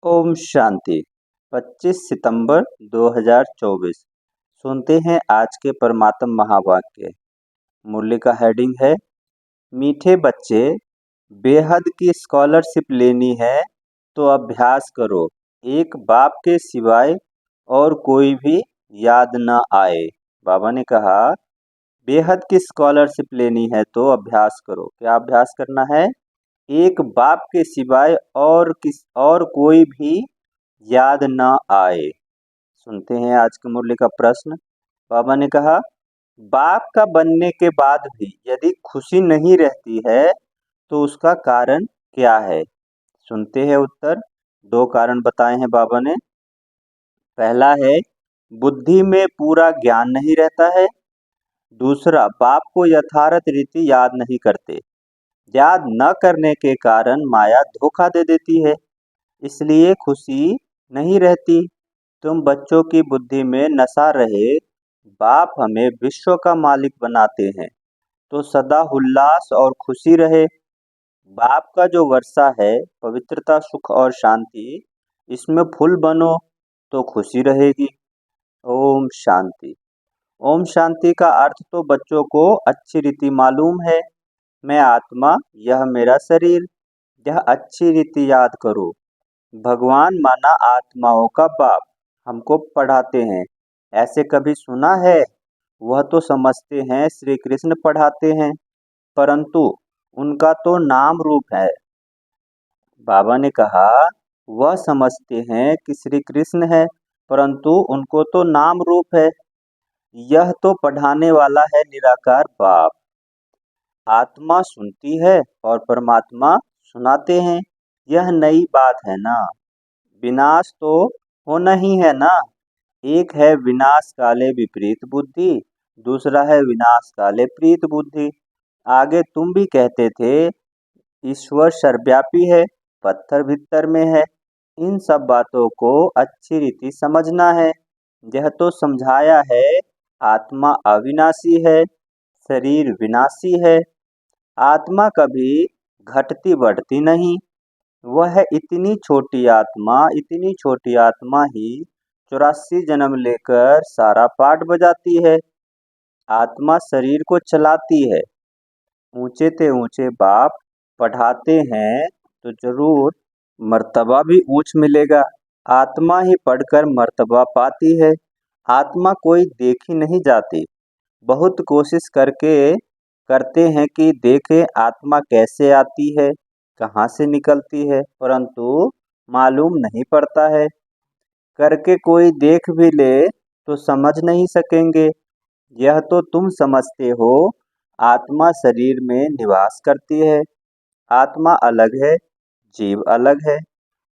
ओम शांति। 25 सितंबर 2024। सुनते हैं आज के परमात्म महावाक्य। मूल्य का हेडिंग है, मीठे बच्चे, बेहद की स्कॉलरशिप लेनी है तो अभ्यास करो, एक बाप के सिवाय और कोई भी याद न आए। बाबा ने कहा, बेहद की स्कॉलरशिप लेनी है तो अभ्यास करो। क्या अभ्यास करना है? एक बाप के सिवाय और कोई भी याद न आए। सुनते हैं आज के मुरली का प्रश्न। बाबा ने कहा, बाप का बनने के बाद भी यदि खुशी नहीं रहती है तो उसका कारण क्या है? सुनते हैं उत्तर। दो कारण बताए हैं बाबा ने। पहला है, बुद्धि में पूरा ज्ञान नहीं रहता है। दूसरा, बाप को यथार्थ रीति याद नहीं करते। याद न करने के कारण माया धोखा दे देती है, इसलिए खुशी नहीं रहती। तुम बच्चों की बुद्धि में नशा रहे, बाप हमें विश्व का मालिक बनाते हैं तो सदा उल्लास और खुशी रहे। बाप का जो वर्षा है, पवित्रता, सुख और शांति, इसमें फूल बनो तो खुशी रहेगी। ओम शांति। ओम शांति का अर्थ तो बच्चों को अच्छी रीति मालूम है। मैं आत्मा, यह मेरा शरीर, यह अच्छी रीति याद करो। भगवान माना आत्माओं का बाप हमको पढ़ाते हैं। ऐसे कभी सुना है? वह तो समझते हैं श्री कृष्ण पढ़ाते हैं, परंतु उनका तो नाम रूप है। बाबा ने कहा, वह समझते हैं कि श्री कृष्ण है, परंतु उनको तो नाम रूप है। यह तो पढ़ाने वाला है निराकार बाप। आत्मा सुनती है और परमात्मा सुनाते हैं। यह नई बात है ना? विनाश तो होना ही है ना। एक है विनाश काले विपरीत बुद्धि, दूसरा है विनाश काले प्रीत बुद्धि। आगे तुम भी कहते थे, ईश्वर सर्वव्यापी है, पत्थर भीतर में है। इन सब बातों को अच्छी रीति समझना है। यह तो समझाया है, आत्मा अविनाशी है, शरीर विनाशी है। आत्मा कभी घटती बढ़ती नहीं। वह है इतनी छोटी आत्मा ही 84 जन्म लेकर सारा पाठ बजाती है। आत्मा शरीर को चलाती है। ऊंचे ते ऊंचे बाप पढ़ाते हैं तो जरूर मर्तबा भी ऊंच मिलेगा। आत्मा ही पढ़कर मर्तबा पाती है। आत्मा कोई देखी नहीं जाती। बहुत कोशिश करते हैं कि देखें आत्मा कैसे आती है, कहाँ से निकलती है, परंतु मालूम नहीं पड़ता है। करके कोई देख भी ले तो समझ नहीं सकेंगे। यह तो तुम समझते हो, आत्मा शरीर में निवास करती है। आत्मा अलग है, जीव अलग है।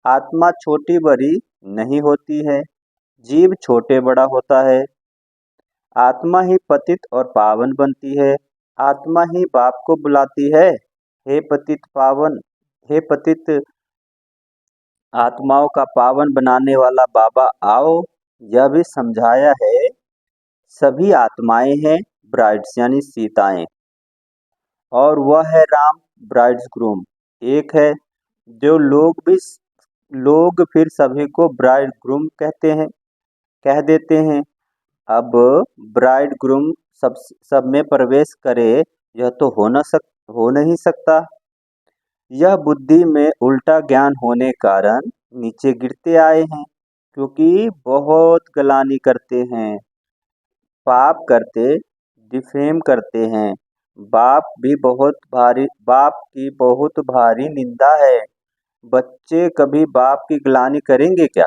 आत्मा छोटी बड़ी नहीं होती है, जीव छोटे बड़ा होता है। आत्मा ही पतित और पावन बनती है। आत्मा ही बाप को बुलाती है, हे पतित पावन, हे पतित आत्माओं का पावन बनाने वाला बाबा आओ। यह भी समझाया है, सभी आत्माएं हैं ब्राइड्स यानी सीताएं, और वह है राम ब्राइड्स ग्रूम। एक है। जो लोग फिर सभी को ब्राइड ग्रूम कह देते हैं। अब ब्राइड ग्रूम सब में प्रवेश करे, यह तो हो नहीं सकता। यह बुद्धि में उल्टा ज्ञान होने कारण नीचे गिरते आए हैं, क्योंकि बहुत गलानी करते हैं, पाप करते, डिफेम करते हैं। बाप की बहुत भारी निंदा है। बच्चे कभी बाप की ग्लानि करेंगे क्या?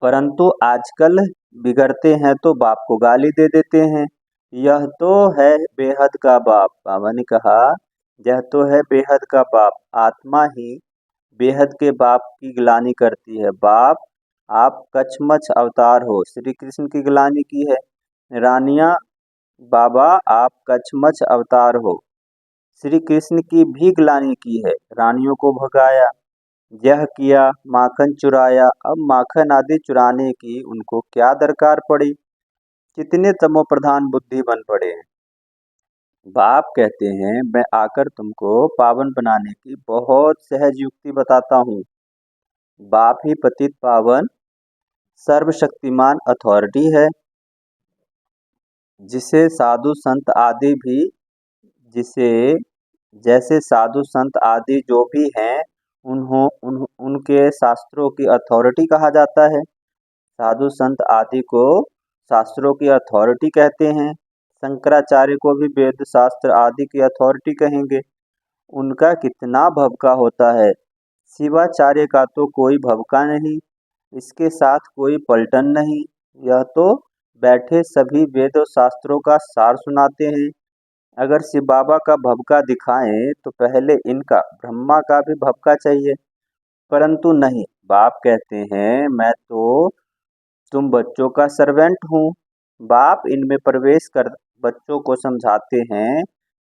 परंतु आजकल बिगड़ते हैं तो बाप को गाली दे देते हैं। यह तो है बेहद का बाप। बाबा ने कहा, यह तो है बेहद का बाप। आत्मा ही बेहद के बाप की ग्लानि करती है। बाप, आप कछमछ अवतार हो, श्री कृष्ण की ग्लानि की है। रानियां, बाबा आप कछमछ अवतार हो, श्री कृष्ण की भी ग्लानि की है। रानियों को भगाया, यह किया, माखन चुराया। अब माखन आदि चुराने की उनको क्या दरकार पड़ी? कितने तमोप्रधान बुद्धि बन पड़े हैं। बाप कहते हैं मैं आकर तुमको पावन बनाने की बहुत सहज युक्ति बताता हूँ। बाप ही पतित पावन सर्वशक्तिमान अथॉरिटी है, जिसे साधु संत आदि भी जिसे जैसे साधु संत आदि जो भी हैं उनके शास्त्रों की अथॉरिटी कहा जाता है। साधु संत आदि को शास्त्रों की अथॉरिटी कहते हैं। शंकराचार्य को भी वेद शास्त्र आदि की अथॉरिटी कहेंगे। उनका कितना भवका होता है। शिवाचार्य का तो कोई भवका नहीं, इसके साथ कोई पलटन नहीं। यह तो बैठे सभी वेद और शास्त्रों का सार सुनाते हैं। अगर शिव बाबा का भभका दिखाएं तो पहले इनका ब्रह्मा का भी भभका चाहिए, परंतु नहीं। बाप कहते हैं मैं तो तुम बच्चों का सर्वेंट हूँ। बाप इनमें प्रवेश कर बच्चों को समझाते हैं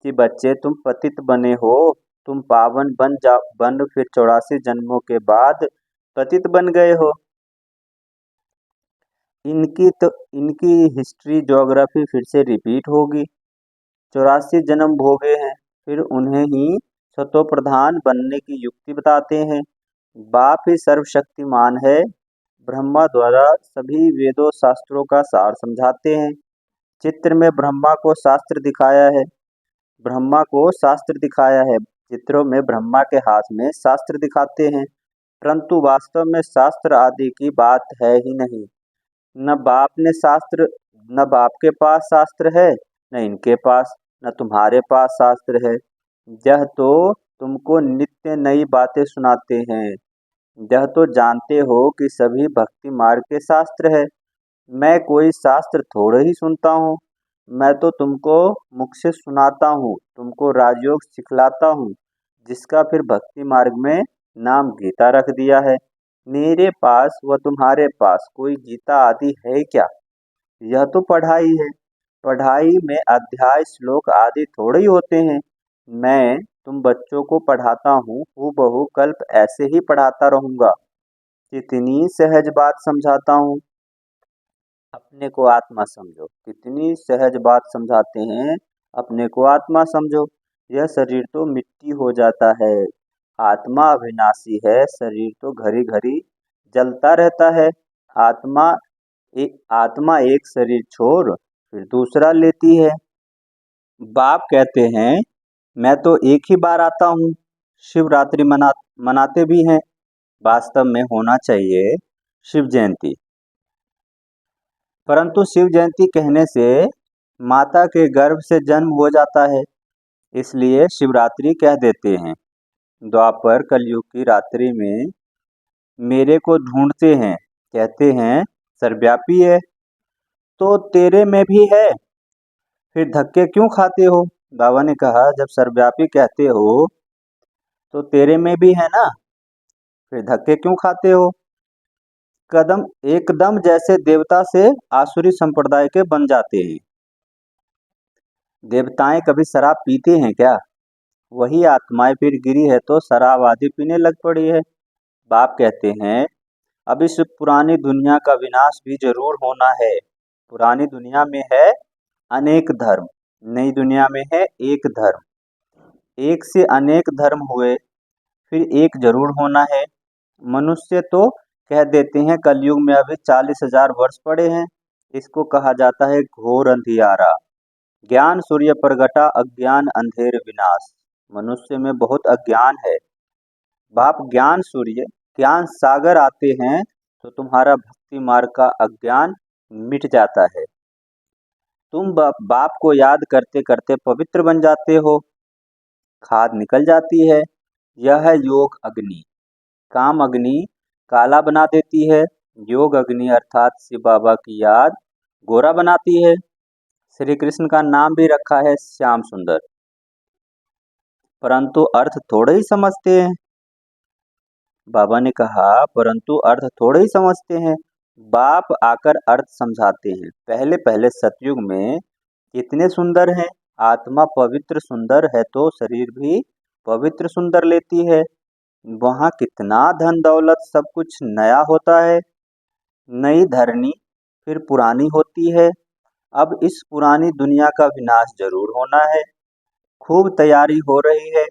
कि बच्चे तुम पतित बने हो, तुम पावन बन फिर 84 जन्मों के बाद पतित बन गए हो। इनकी हिस्ट्री ज्योग्राफी फिर से रिपीट होगी। 84 जन्म भोगे हैं, फिर उन्हें ही सतो प्रधान बनने की युक्ति बताते हैं। बाप ही सर्वशक्तिमान है। ब्रह्मा द्वारा सभी वेदों शास्त्रों का सार समझाते हैं। चित्र में ब्रह्मा को शास्त्र दिखाया है। ब्रह्मा को शास्त्र दिखाया है। चित्रों में ब्रह्मा के हाथ में शास्त्र दिखाते हैं, परंतु वास्तव में शास्त्र आदि की बात है ही नहीं। न बाप ने शास्त्र न बाप के पास शास्त्र है, न इनके पास, न तुम्हारे पास शास्त्र है। यह तो तुमको नित्य नई बातें सुनाते हैं। यह तो जानते हो कि सभी भक्ति मार्ग के शास्त्र है। मैं कोई शास्त्र थोड़े ही सुनता हूँ। मैं तो तुमको मुख से सुनाता हूँ, तुमको राजयोग सिखलाता हूँ, जिसका फिर भक्ति मार्ग में नाम गीता रख दिया है। मेरे पास व तुम्हारे पास कोई गीता आदि है क्या? यह तो पढ़ाई है। पढ़ाई में अध्याय श्लोक आदि थोड़े ही होते हैं। मैं तुम बच्चों को पढ़ाता हूँ, हूबहू कल्प ऐसे ही पढ़ाता रहूँगा। कितनी सहज बात समझाता हूँ। अपने को आत्मा समझो। कितनी सहज बात समझाते हैं। अपने को आत्मा समझो। यह शरीर तो मिट्टी हो जाता है। आत्मा अविनाशी है। शरीर तो घड़ी घड़ी जलता रहता है। आत्मा आत्मा एक शरीर छोड़ फिर दूसरा लेती है। बाप कहते हैं मैं तो एक ही बार आता हूँ। शिवरात्रि मनाते भी हैं। वास्तव में होना चाहिए शिव जयंती, परंतु शिव जयंती कहने से माता के गर्भ से जन्म हो जाता है, इसलिए शिवरात्रि कह देते हैं। द्वापर कलयुग की रात्रि में मेरे को ढूंढते हैं, कहते हैं सर्वव्यापी है, तो तेरे में भी है, फिर धक्के क्यों खाते हो? बाबा ने कहा जब सर्वव्यापी कहते हो तो तेरे में भी है ना, फिर धक्के क्यों खाते हो? कदम एकदम जैसे देवता से आसुरी संप्रदाय के बन जाते हैं। देवताएं कभी शराब पीते हैं क्या? वही आत्माएं फिर गिरी है तो शराब आदि पीने लग पड़ी है। बाप कहते हैं अब इस पुरानी दुनिया का विनाश भी जरूर होना है। पुरानी दुनिया में है अनेक धर्म, नई दुनिया में है एक धर्म। एक से अनेक धर्म हुए, फिर एक जरूर होना है। मनुष्य तो कह देते हैं कलयुग में अभी 40,000 वर्ष पड़े हैं। इसको कहा जाता है घोर अंधियारा। ज्ञान सूर्य प्रगटा, अज्ञान अंधेर विनाश। मनुष्य में बहुत अज्ञान है। बाप ज्ञान सूर्य ज्ञान सागर आते हैं तो तुम्हारा भक्ति मार्ग का अज्ञान मिट जाता है। तुम बाप को याद करते करते पवित्र बन जाते हो। खाद निकल जाती है। यह है योग अग्नि। काम अग्नि काला बना देती है। योग अग्नि अर्थात शिव बाबा की याद गोरा बनाती है। श्री कृष्ण का नाम भी रखा है श्याम सुंदर, परंतु अर्थ थोड़े ही समझते हैं। बाबा ने कहा परंतु अर्थ थोड़े ही समझते हैं। बाप आकर अर्थ समझाते हैं। पहले पहले सतयुग में कितने सुंदर हैं। आत्मा पवित्र सुंदर है तो शरीर भी पवित्र सुंदर लेती है। वहाँ कितना धन दौलत सब कुछ नया होता है। नई धरनी फिर पुरानी होती है। अब इस पुरानी दुनिया का विनाश जरूर होना है। खूब तैयारी हो रही है।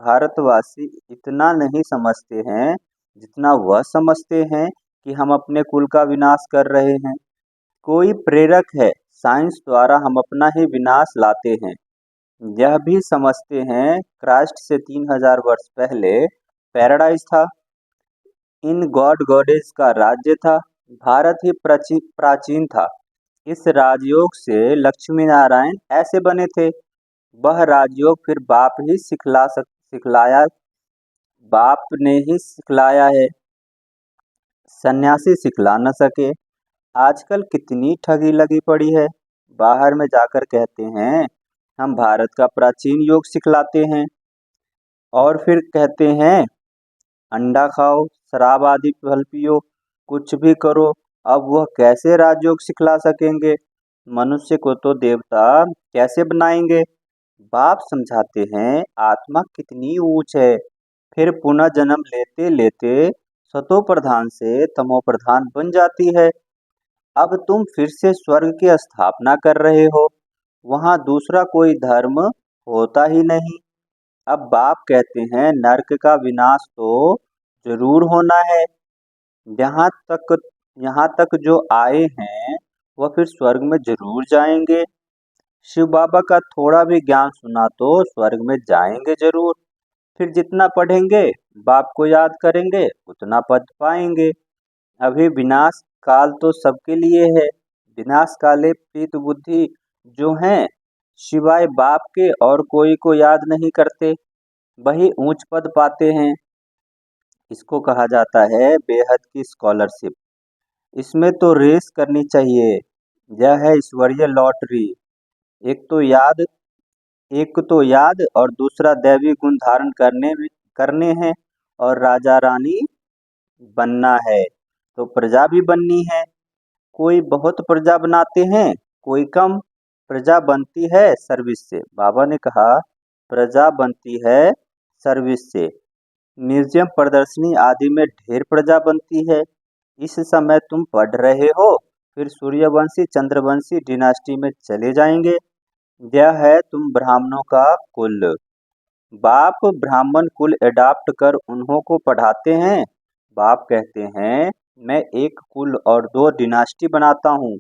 भारतवासी इतना नहीं समझते हैं जितना वह समझते हैं कि हम अपने कुल का विनाश कर रहे हैं। कोई प्रेरक है, साइंस द्वारा हम अपना ही विनाश लाते हैं। यह भी समझते हैं क्राइस्ट से 3000 वर्ष पहले पैराडाइज था, इन गॉड गॉडेस का राज्य था। भारत ही प्राचीन था। इस राजयोग से लक्ष्मी नारायण ऐसे बने थे। वह राजयोग फिर बाप ने ही सिखलाया है, सन्यासी सिखला न सके। आजकल कितनी ठगी लगी पड़ी है। बाहर में जाकर कहते हैं हम भारत का प्राचीन योग सिखलाते हैं, और फिर कहते हैं अंडा खाओ, शराब आदि फल पियो, कुछ भी करो। अब वह कैसे राजयोग सिखला सकेंगे? मनुष्य को तो देवता कैसे बनाएंगे? बाप समझाते हैं आत्मा कितनी ऊंच है, फिर पुनः जन्म लेते लेते सतो प्रधान से तमो प्रधान बन जाती है। अब तुम फिर से स्वर्ग की स्थापना कर रहे हो, वहां दूसरा कोई धर्म होता ही नहीं। अब बाप कहते हैं नरक का विनाश तो जरूर होना है। यहाँ तक यहाँ तक जो आए हैं वह फिर स्वर्ग में जरूर जाएंगे। शिव बाबा का थोड़ा भी ज्ञान सुना तो स्वर्ग में जाएंगे जरूर। फिर जितना पढ़ेंगे, बाप को याद करेंगे, उतना पद पाएंगे। अभी विनाश काल तो सबके लिए है। विनाश काले प्रीत बुद्धि जो हैं, सिवाय बाप के और कोई को याद नहीं करते, वही ऊंच पद पाते हैं। इसको कहा जाता है बेहद की स्कॉलरशिप। इसमें तो रेस करनी चाहिए। यह है ईश्वरीय लॉटरी। एक तो याद एक तो याद और दूसरा दैवी गुण धारण करने हैं, और राजा रानी बनना है तो प्रजा भी बननी है। कोई बहुत प्रजा बनाते हैं, कोई कम। प्रजा बनती है सर्विस से। बाबा ने कहा प्रजा बनती है सर्विस से। म्यूजियम, प्रदर्शनी आदि में ढेर प्रजा बनती है। इस समय तुम पढ़ रहे हो, फिर सूर्यवंशी चंद्रवंशी डिनास्टी में चले जाएंगे। यह है तुम ब्राह्मणों का कुल। बाप ब्राह्मण कुल एडाप्ट कर उन्हों को पढ़ाते हैं। बाप कहते हैं मैं एक कुल और दो डिनास्टी बनाता हूँ,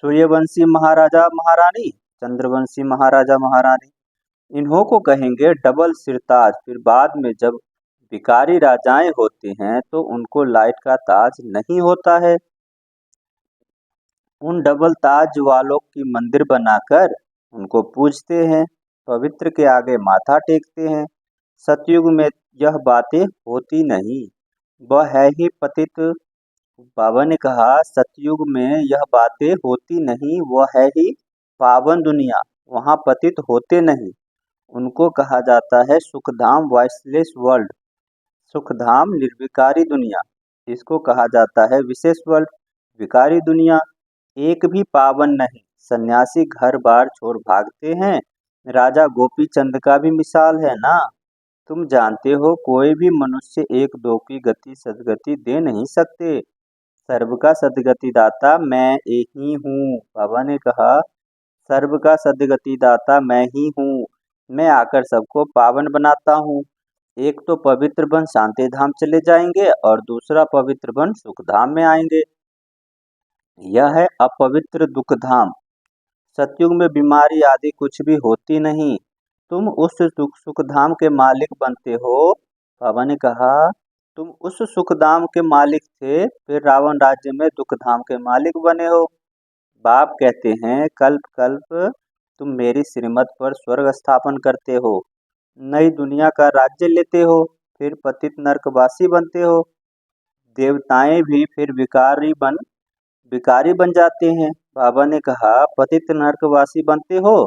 सूर्यवंशी महाराजा महारानी, चंद्रवंशी महाराजा महारानी। इन्हों को कहेंगे डबल सिरताज। फिर बाद में जब भिखारी राजाएं होते हैं तो उनको लाइट का ताज नहीं होता है। उन डबल ताज वालों की मंदिर बनाकर उनको पूजते हैं, पवित्र के आगे माथा टेकते हैं। सतयुग में यह बातें होती नहीं, वह है ही पतित। बाबा ने कहा सतयुग में यह बातें होती नहीं, वह है ही पावन दुनिया, वहाँ पतित होते नहीं। उनको कहा जाता है सुखधाम, वॉइसलेस वर्ल्ड। सुखधाम निर्विकारी दुनिया, इसको कहा जाता है विशेष वर्ल्ड, विकारी दुनिया। एक भी पावन नहीं। सन्यासी घर बार छोड़ भागते हैं। राजा गोपी चंद का भी मिसाल है ना। तुम जानते हो कोई भी मनुष्य एक दो की गति सदगति दे नहीं सकते। सर्व का सदगति दाता मैं ही हूँ। बाबा ने कहा सर्व का सदगति दाता मैं ही हूँ। मैं आकर सबको पावन बनाता हूँ। एक तो पवित्र बन शांति धाम चले जाएंगे और दूसरा पवित्र बन सुख धाम में आएंगे। यह है अपवित्र दुख धाम। सतयुग में बीमारी आदि कुछ भी होती नहीं। तुम उस सुख धाम के मालिक बनते हो। बाबा ने कहा तुम उस सुख धाम के मालिक थे, फिर रावण राज्य में दुख धाम के मालिक बने हो। बाप कहते हैं कल्प कल्प तुम मेरी श्रीमत पर स्वर्ग स्थापन करते हो, नई दुनिया का राज्य लेते हो, फिर पतित नरकवासी बनते हो। देवताएं भी फिर भिखारी बन जाते हैं। बाबा ने कहा पतित नरकवासी बनते हो,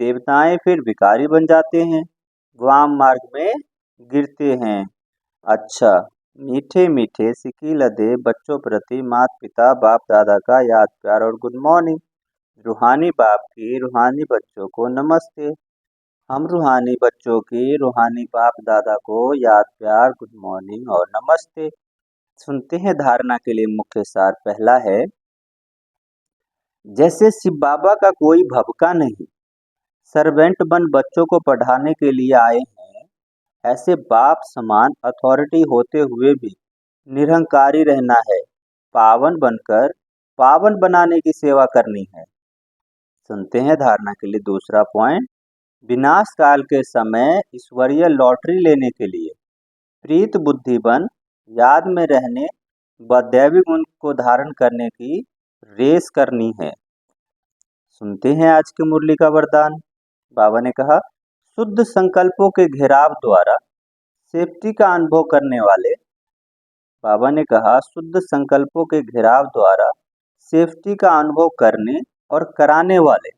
देवताएं फिर भिखारी बन जाते हैं, वाम मार्ग में गिरते हैं। अच्छा, मीठे मीठे सिकी लदे बच्चों प्रति माता पिता बाप दादा का याद प्यार और गुड मॉर्निंग। रूहानी बाप की रूहानी बच्चों को नमस्ते। हम रूहानी बच्चों की रूहानी बाप दादा को याद प्यार गुड मॉर्निंग और नमस्ते। सुनते हैं धारणा के लिए मुख्य सार। पहला है जैसे शिव बाबा का कोई भभका नहीं, सर्वेंट बन बच्चों को पढ़ाने के लिए आए हैं, ऐसे बाप समान अथॉरिटी होते हुए भी निरहंकारी रहना है, पावन बनकर पावन बनाने की सेवा करनी है। सुनते हैं धारणा के लिए दूसरा पॉइंट। विनाश काल के समय ईश्वरीय लॉटरी लेने के लिए प्रीत बुद्धि बन याद में रहने व दैवी गुण को धारण करने की रेस करनी है। सुनते हैं आज की मुरली का वरदान। बाबा ने कहा, शुद्ध संकल्पों के घेराव द्वारा सेफ्टी का अनुभव करने वाले, बाबा ने कहा शुद्ध संकल्पों के घेराव द्वारा सेफ्टी का अनुभव करने और कराने वाले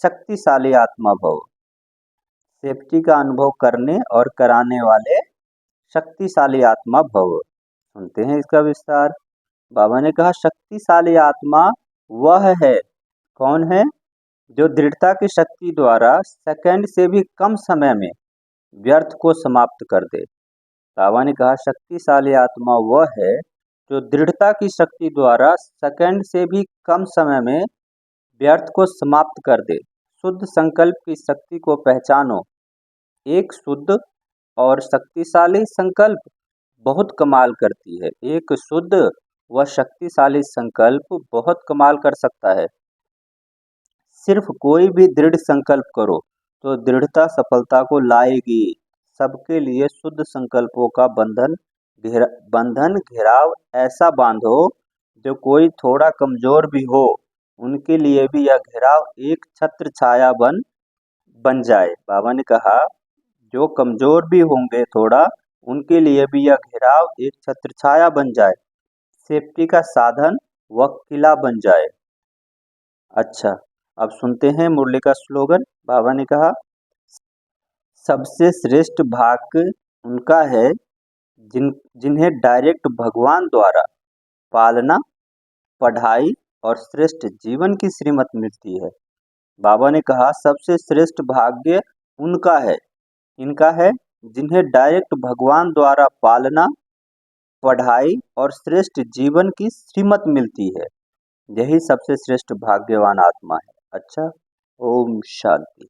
शक्तिशाली आत्मा भव। सेफ्टी का अनुभव करने और कराने वाले शक्तिशाली आत्मा भव। सुनते हैं इसका विस्तार। बाबा ने कहा शक्तिशाली आत्मा वह है, कौन है, जो दृढ़ता की शक्ति द्वारा सेकंड से भी कम समय में व्यर्थ को समाप्त कर दे। बाबा ने कहा शक्तिशाली आत्मा वह है जो दृढ़ता की शक्ति द्वारा सेकंड से भी कम समय में व्यर्थ को समाप्त कर दे। शुद्ध संकल्प की शक्ति को पहचानो। एक शुद्ध और शक्तिशाली संकल्प बहुत कमाल करती है। एक शुद्ध व शक्तिशाली संकल्प बहुत कमाल कर सकता है। सिर्फ कोई भी दृढ़ संकल्प करो तो दृढ़ता सफलता को लाएगी। सबके लिए शुद्ध संकल्पों का बंधन घेराव ऐसा बांधो जो कोई थोड़ा कमजोर भी हो उनके लिए भी यह घेराव एक छत्र छाया बन जाए। बाबा ने कहा जो कमजोर भी होंगे थोड़ा, उनके लिए भी यह घेराव एक छत्र छाया बन जाए, सेफ्टी का साधन व किला बन जाए। अच्छा, अब सुनते हैं मुरली का स्लोगन। बाबा ने कहा सबसे श्रेष्ठ भाग्य उनका है जिन्हें डायरेक्ट भगवान द्वारा पालना, पढ़ाई और श्रेष्ठ जीवन की श्रीमत मिलती है। बाबा ने कहा सबसे श्रेष्ठ भाग्य उनका है, इनका है जिन्हें डायरेक्ट भगवान द्वारा पालना, पढ़ाई और श्रेष्ठ जीवन की श्रीमत मिलती है। यही सबसे श्रेष्ठ भाग्यवान आत्मा है। अच्छा, ओम शांति।